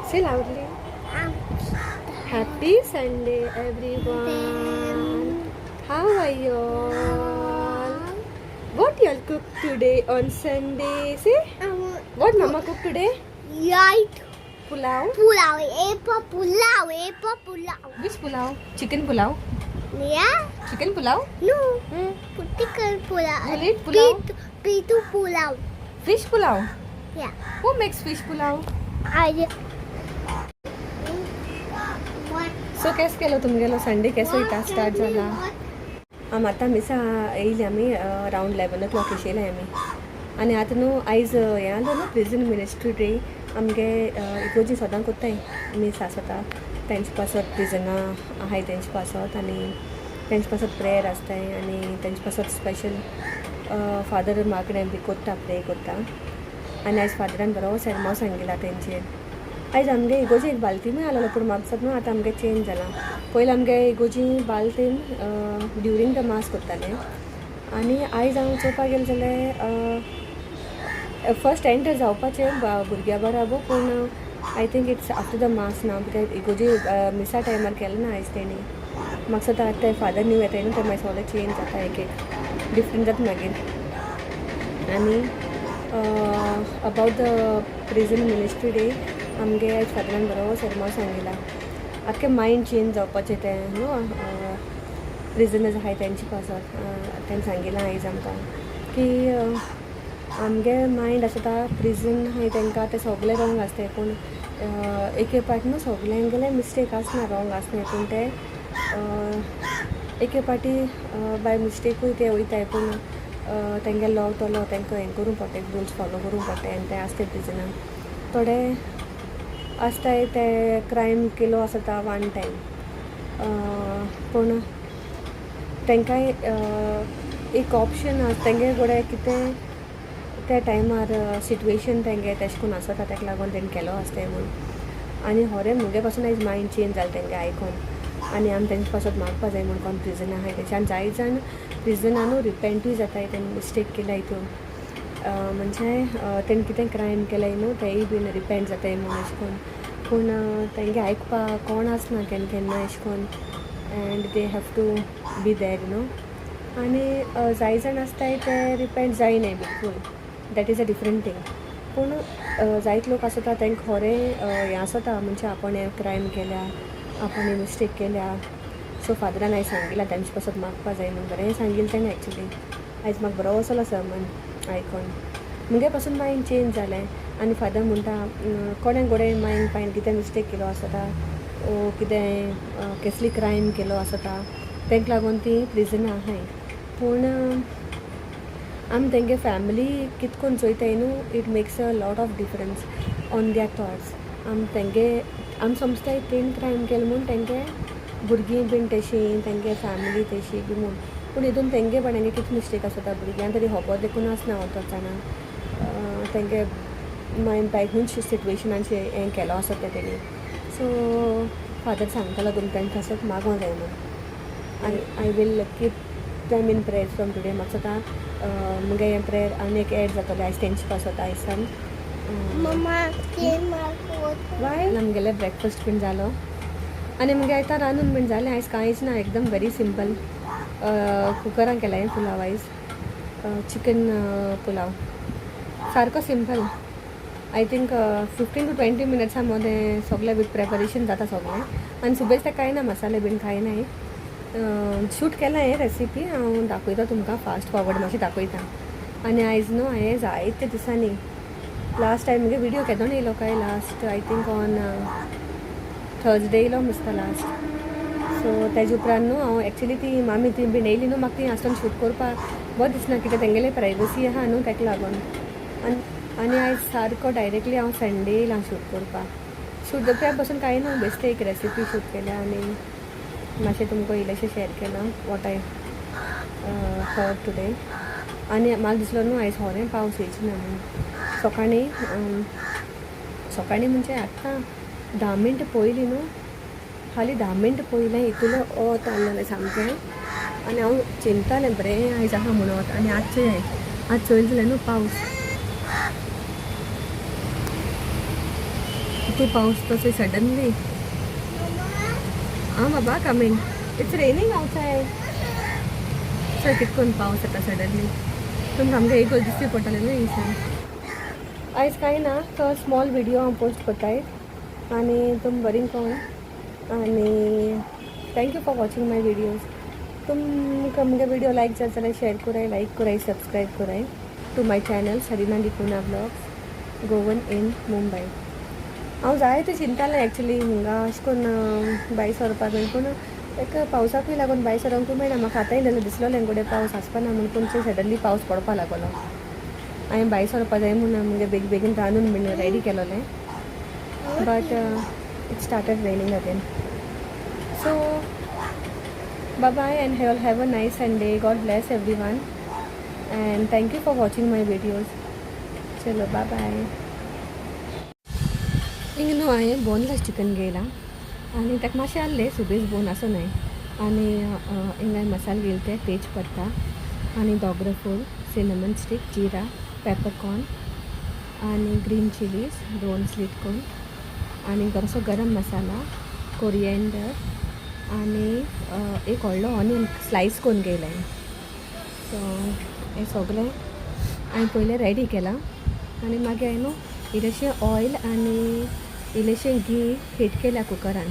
Say loudly. Happy Sunday, everyone. How are you all? What y'all cook today on Sunday? Say. What Mama cook today? Right. Pulau. Pulau. Pulau. Which pulau? Chicken pulau. Yeah. Chicken pulau. No. Chicken pulau. Bullet pulau. Pitu pulau. Fish pulau. Yeah. Who makes fish pulau? So कैसे केलो तुमगेलो Sunday कैसे इता start जाला आतां मिसा येयली आमी around 11 o'clock येयले आमी आनी आतां न्हू आयज हें आलो न्हू प्रिजन मिनिस्ट्री डे आमगे इगोर्जी सदां कोत्ताय मीस आसता तेंचे पासत प्रिजनां आहाय तेंचे पासत आनी तेंचे पासत प्रेयर आसताय आनी तेंचे पासत स्पेशल फादर माकडें बी कोत्ता प्रे कोत्ता आनी आयज फादरान बरो सेरमो सांगिला तेंचेर आयज आमगे इगोर्जी एक बाल्टीनूय आसलो पूण म्हाका न्हू आतां आमगे चेंज जाला पयलीं आमगे इगोर्जी बाल्टीन ड्युरींग द मास कोत्ताले आनी आयज हांव चोवपाक गेलें जाल्यार फर्स्ट एंटर जावपाचें भुरग्यां बाराबो पूण I think it's after the mass ना बिकॉज इगोर्जी मिसा टायमार केलें ना आयज तेणी म्हाका सुद्दां आतां फादर न्यू येताय न्हू ते मागीर सगळें चेंज जाता एक डिफरंट जाता मागीर आनी about the prison ministry day आमगे आयज फादरान बरो सेरमो सांगिला आख्खें मायंड चेंज जावपाचें तें न्हू प्रिजनर्स आहाय तेंचे पासत तेणें सांगिलां आयज आमकां की आमगे मायंड आसता प्रिजन आहाय तेंकां तें सगळें रॉंग आसताय पूण एक पाटी न्हू सगळ्यांगेले मिस्टेक आसना रॉंग आसनाय पूण ते एक पाटी बाय मिस्टेकूय ते वयताय पूण तेंगे लॉ तो लॉ तेंकां हें करूं पडटा रुल्स फॉलो करूं पडटाय आनी ते आसताय प्रिजनान थोडे आसताय ते क्रायम केलो आसता वन टायम पूण तेंकांय एक ऑप्शन तेंगे कडेन कितें त्या टायमार सिट्युएशन तेंगे तेशें करून आसता ताका लागून तेणें केलो आसताय म्हूण आनी होरें मुगे पासून आयज मायंड चेंज जालें तेंगे आयकोन आनी आमी तेंचे पासून मागपा जाय म्हूण कोण प्रिजन आहाय तेचे आनी जाय जाण प्रिजनानूय रिपेंटूय जाताय तेणें मिस्टेक केला हितून म्हणजे तेणें कितें क्रायम केलाय न्हू तेय बीन रिपेंट जाताय म्हूण अशें करून पूण तेंगे आयकपा कोण आसना केन्ना अशें करून and they have to be there न्हू आनी जाय जाण आसताय ते रिपेंट जायनाय बिलकूल that is a different thing पूण जायत लोक आसता तेंकां खोरें हें आसता म्हणजे आपण हें क्रायम केल्या आपण हें मिस्टेक केल्या सो फादरान आयज सांगिलां तेंचे पासून मागपा जाय म्हूण बरें सांगिलें तेणें एक्चुली आयज म्हाका बरो असलो सर्मन आयकोन मुगे पासून मायंड चेंज जालें आनी फादर म्हणटा कोणें गोडे मायंड फायन कितें मिस्टेक केलो आसता ओ कितें कसली क्रायम केलो आसता तेंका लागून ती प्रिजनां आहाय पूण आमी तेंगे फॅमिली कितकोन चोयताय न्हू it makes a lot of difference on their thoughts आमी समजताय तेणें क्रायम केलें म्हूण तेंगे भुरगीं बीन तेशीं तेंगे फॅमिली तेशी बी म्हूण पूण हितून तेंगे बाण्यागे कितें मिस्टेक आसता भुरग्यां तरी खबर देखून आसना तो जाणा तेंगे मायंड बायकूच सिट्युएशनांचे हें केलो आसता तेणी सो फादर सांगतालो तुमी तेंकां आसत मागो जाय म्हूण आनी I will keep them in prayer from today म्हाका सुद्दां मुगे हें प्रेयर आनी एक एड जातलें आयज तेंचे पासत आयज सान वाय आमगेले ब्रेकफास्ट बीन जालो आनी मुगे आयतार रांदून बीन जालें आयज कांयच ना एकदम वेरी सिंपल कुकरान केलां हें पुलाव आयज चिकन पुलाव सारको सिंपल आय थिंक 15 to 20 मिनट्सां मदें सगळें विथ प्रेपरेशन जाता सगळें आनी सुबेज तें कांय ना मसाले बीन कांय नाय शूट केलां हें रेसिपी हांव दाखयता तुमकां फास्ट फॉवर्ड मातशें दाखयता आनी आयज न्हू हांवें जायते दिसांनी लास्ट टायम मुगे विडियो केदोन येयलो काय last I think on Thursday येयलो दिसता लास्ट सो तेजे उपरांत न्हू हांव एक्चुली ती मामी ती बीन येयली न्हू म्हाका ती आसतना शूट करपा बरें दिसना कित्याक तेंगेले प्रायवसी आहा न्हू तेका लागून आनी आयज सारको डायरेक्टली हांव संडे येयलां शूट करपा शूट करपा पासून कांय न्हू बेश्टे एक रेसिपी शूट केल्या आनी मातशें तुमकां इल्लेशें शेअर केलां वॉट आय हर्ड टुडे आनी म्हाका दिसलो न्हू आयज होरें पावस येयची ना म्हणून सकाळीं म्हणजे आतां 10 मिनट पयलीं न्हू खाली 10 मिनट पयलें इतलो वत आहलेलें सामकें आनी हांव चिंतालें बरें आयज आहा म्हणून आनी आज चोयलें जाल्यार न्हू पावस तू पाऊस तसे सडनली हां बाबा coming it's raining outside sir कितकोन पावस येता सडनली तुमकां आमकां एक दिसची पडटलें न्हू हिंगसान आयज कांय ना तो स्मॉल व्हिडिओ हांव पोस्ट कोत्ताय आनी तुम बरी कोण आनी thank you for watching my videos तुमकां मुगे व्हिडिओ लायक जाता जाल्यार शेअर कराय लायक कराय सबस्क्रायब कराय टू माय चॅनल सरिना कुना ब्लॉग्स गोवन इन मुंबय हांव जायते चिंतालें एक्चुली हिंगा अशें करून भायर सरपाक पूण एक पावसाकूय लागून भायर सरोंकूय मेळना म्हाका आतांय जाल्यार दिसलोलें फुडें पावस आसपाना म्हूण पूण सडनली पावस पडपा लागलो हांवें भायर सरपा जाय म्हूण म्हणजे बेगीन रांदून बीन रेडी केलोलें but it started raining again so bye bye and have a nice Sunday God bless everyone and thank you for watching my videos चलो बाय बाय हिंग न्हू हांवें बोनलेस चिकन घेयलां आनी ताका मातशें आहलें सुबेज बोन आसूं न्हय आनी हिंग हांवें मसाले घेयले ते तेज पत्ता आनी दोगरो फूल सिनेमन स्टिक जिरा पेपरकॉर्न आनी ग्रीन चिलीज 2 स्लीट करून आनी बरोसो गरम मसाला कोरिएंडर आनी एक व्हडलो ऑनियन स्लायस करून घेयला सो हें सगळें हांवें पयलें रेडी केलां आनी मागीर हांवें न्हू इल्लेशें ऑयल आनी इल्लेशें घी हीट केल्या कुकरान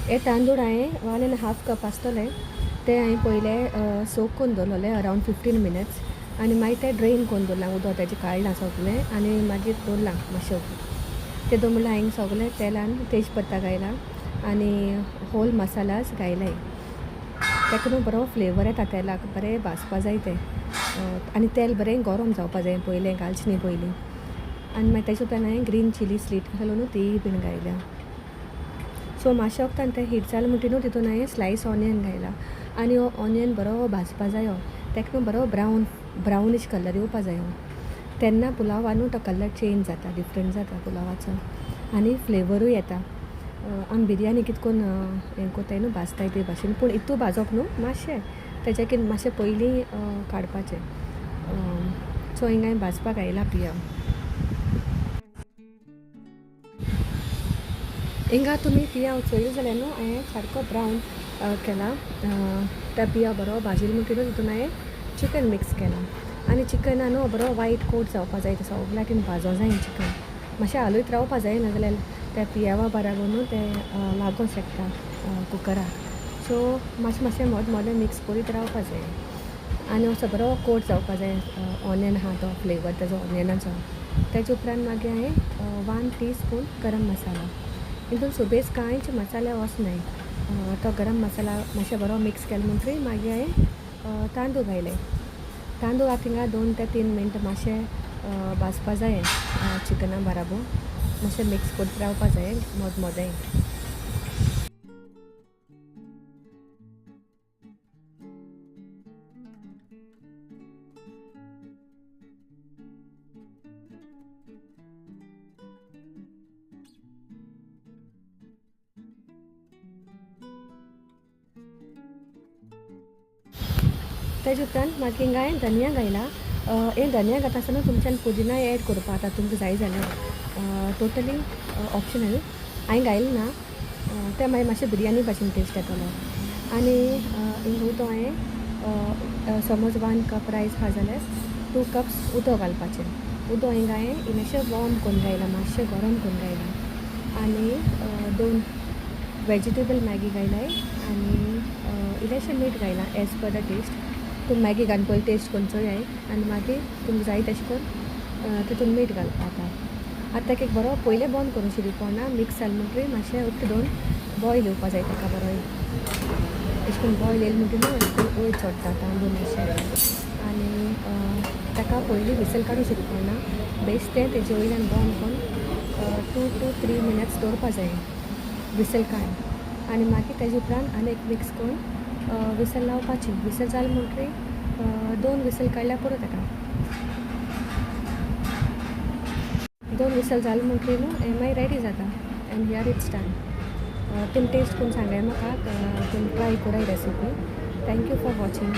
हे तांदूळ हांवें 1.5 कप आसतले ते हांवें पयलें सोक करून दवरलेले अरावंड 15 मिनट्स आनी मागीर ते ड्रेन करून दवरलां उदक तेजें काडलां सगळें आनी मागीर दवरलां मातशें ते दवरलां हांवें सगळें तेलान तेज पत्ता घायला आनी होल मसालाज घायलाय ताका न्हू बरो फ्लेवर येता तेलाक बरें भाजपा जाय तें आनी तेल बरें गरम जावपा जाय पयलें घालचें न्ही पयलीं आनी मागीर तेजे उपरांत हांवें ग्रीन चिली स्लीट घालून न्हू ती बीन घायल्या सो मातशें वक्तान तें हीट जालें म्हणटी न्हू तितून हांवें स्लायस ऑनियन घायला आनी हो ऑनियन बरो भाजपा जायो ताका न्हू बरो ब्रावनीश कलर येवपा जायो तेन्ना पुलावान न्हू तो कलर चेंज जाता डिफरंट जाता पुलावाचो आनी फ्लेवरूय येता आमी बिरयानी कितकोन हें कोताय न्हू भाजताय ते भाशेन पूण इतू भाजप न्हू मातशें तेज्याकीन मातशें पयलीं काडपाचें सो हिंगा हांवें भाजपाक घायला पिया हिंगा तुमी पिया चोयली जाल्यार न्हू हांवें सारको ब्रावन केला त्या पिया बरो भाजिल्लो म्हणटी न्हू तितून हांवें चिकन मिक्स केलां आनी चिकनान न्हू बरो वायट कोट जावपा जाय सगळ्याकीन भाजो जाय चिकन मातशें हालयत रावपा जाय नाजाल्यार त्या पियावा बाराबूर न्हू तें लागूंक शकता कुकराक सो मातशें मोदें मिक्स करीत रावपा जाय आनी असो बरो कोट जावपा जाय ऑनियन आहा तो फ्लेवर तेजो ऑनियनाचो तेजे उपरांत मागीर हांवें 1 टीस्पून गरम मसाला हितून सुबेज कांयच मसाले वचनाय तो गरम मसाला मातशें बरो मिक्स केलो म्हणटरी मागीर हांवें तांदूळ घायले तांदूळ थिंगा 2 ते 3 मिनट मातशें भाजपा जाय चिकना बाराबूर मातशें मिक्स करत रावपा जाय मोदें तेजे उपरांत मागीर हिंगा हांवें धनिया घायला हें धनिया घाता आसतना तुमच्यान पुदिना एड करपा आतां तुमकां जाय जाल्यार टोटली ऑप्शनल हांवें घायलें ना तें मागीर मातशें बिरयानी भाशेन टेस्ट येतलो आनी हिंगा उदक हांवें समज 1 कप रायस आहा जाल्यार 2 कप्स उदक घालपाचें उदक हिंगा हांवें इल्लेशें वॉर्म करून घायलां मातशें गरम करून घायलां आनी 2 वेजिटेबल मॅगी घायलाय आनी इल्लेशें मीठ घायलां एज पर द टेस्ट तुम मॅगी घालून पयलीं टेस्ट करून चोयाय आनी मागीर तुमकां जाय तशें करून तितून मीठ घालपा आतां ताका एक बरो पयलें बंद करून शिरी पडना मिक्स जालें म्हणटरी मातशें उक्क 2 बॉयल येवपा जाय ताका बरो अशें करून बॉयल येयलें म्हणटरी न्हू अशें करून वयर चडटा तांदूळ मातशें आनी ताका पयलीं विसल काडूं शिरी पडना बेश्टें तेजे वयल्यान बंद करून 2 to 3 मिनट्स दवरपा जाय विसल काडून आनी मागीर तेजे उपरांत आनी एक मिक्स करून विसल लावपाची विसल जालें म्हणटरी 2 विसल काडल्यार पुरो ताका 2 विसल जालें म्हणटरी न्हू हें मागीर रेडी जाता एंड हियर इट्स डन तुमी टेस्ट करून सांगाय म्हाका तुमी ट्राय कराय रेसिपी थँक्यू फॉर वॉचिंग